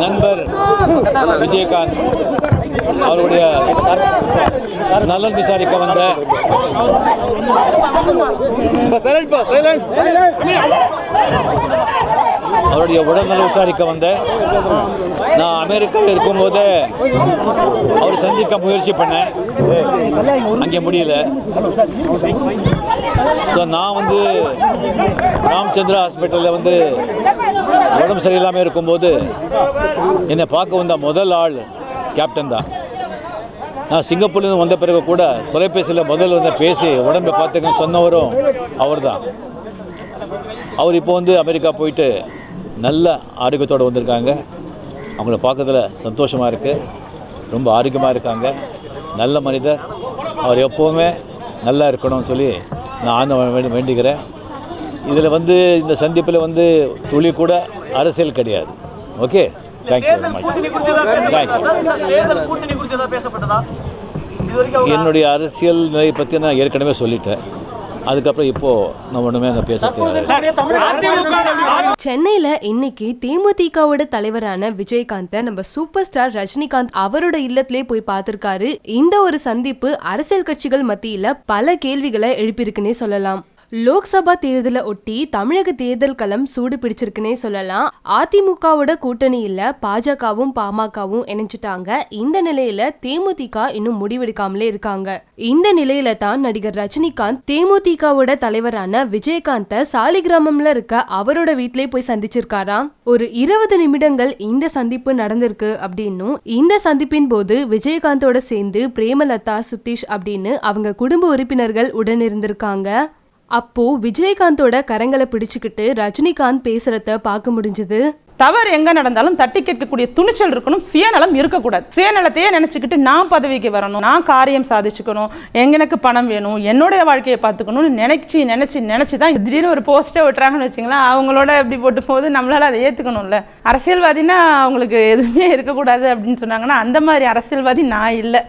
நண்பர் விஜயகாந்த் அவருடைய நலன் விசாரிக்க வந்த அவருடைய உடல்நலம் விசாரிக்க வந்த நான் அமெரிக்காவில் இருக்கும்போது அவர் சந்திக்க முயற்சி பண்ணேன், அங்கே முடியல. ஸோ நான் வந்து ராமச்சந்திரா ஹாஸ்பிட்டலில் வந்து உடம்பு சரியில்லாமல் இருக்கும்போது என்னை பார்க்க வந்த முதல் ஆள் கேப்டன் தான். நான் சிங்கப்பூர்லேருந்து வந்த பிறகு கூட தொலைபேசியில் முதல்ல வந்து பேசி உடம்பை பார்த்துக்கன்னு சொன்னவரும் அவர் தான். அவர் இப்போ வந்து அமெரிக்கா போயிட்டு நல்ல ஆரோக்கியத்தோடு வந்திருக்காங்க. அவங்கள பார்க்கறதுல சந்தோஷமாக இருக்குது. ரொம்ப ஆரோக்கியமாக இருக்காங்க. நல்ல மனிதர். அவர் எப்போவுமே நல்லா இருக்கணும்னு சொல்லி நான் ஆழ்ந்த வேண்டிக்கிறேன். இதில் வந்து இந்த சந்திப்பில் வந்து துளி கூட அரசியல் கிடையாது. Okay, thank you very much. என்னுடைய அரசியல் நிலை பற்றி நான் ஏற்கனவே சொல்லிட்டேன். அதுக்கப்புறம் இப்போது நான் ஒன்றுமே அங்கே பேச சென்னையில் இன்னைக்கு தேமுதிகவோட தலைவரான விஜயகாந்தை நம்ம சூப்பர் ஸ்டார் ரஜினிகாந்த் அவரோட இல்லத்திலே போய் பார்த்திருக்காரு. இந்த ஒரு சந்திப்பு அரசியல் கட்சிகள் மத்தியில பல கேள்விகளை எழுப்பியிருக்குன்னே சொல்லலாம். லோக்சபா தேர்தலை ஒட்டி தமிழக தேர்தல் களம் சூடு பிடிச்சிருக்குன்னே சொல்லலாம். அதிமுகவோட கூட்டணியில பாஜகவும் பாமகவும் இணைஞ்சிட்டாங்க. இந்த நிலையில தேமுதிக இன்னும் முடிவெடுக்காமலே இருக்காங்க. இந்த நிலையில தான் நடிகர் ரஜினிகாந்த் தேமுதிகவோட தலைவரான விஜயகாந்தை சாலிகிராமம்ல இருக்க அவரோட வீட்டிலே போய் சந்திச்சிருக்காராம். ஒரு 20 நிமிடங்கள் இந்த சந்திப்பு நடந்திருக்கு அப்படின்னும், இந்த சந்திப்பின் போது விஜயகாந்தோட சேர்ந்து பிரேமலதா, சுதீஷ் அப்படின்னு அவங்க குடும்ப உறுப்பினர்கள் உடன் இருந்திருக்காங்க. அப்போ விஜயகாந்தோட கரங்களை பிடிச்சுக்கிட்டு ரஜினிகாந்த் பேசுறத பார்க்க முடிஞ்சது. தவறு எங்க நடந்தாலும் தட்டி கேட்கக்கூடிய துணிச்சல் இருக்கணும், சுயநலம் இருக்கக்கூடாது. சுயநலத்தையே நினைச்சுக்கிட்டு நான் பதவிக்கு வரணும், நான் காரியம் சாதிச்சுக்கணும், எனக்கு பணம் வேணும், என்னுடைய வாழ்க்கையை பார்த்துக்கணும்னு நினைச்சு தான் திடீர்னு ஒரு போஸ்டே விட்டுறாங்கன்னு வச்சுங்களேன். அவங்களோட எப்படி போட்டு போது நம்மளால அதை ஏற்றுக்கணும்ல. அரசியல்வாதினா அவங்களுக்கு எதுவுமே இருக்கக்கூடாது அப்படின்னு சொன்னாங்கன்னா அந்த மாதிரி அரசியல்வாதி நான் இல்லை.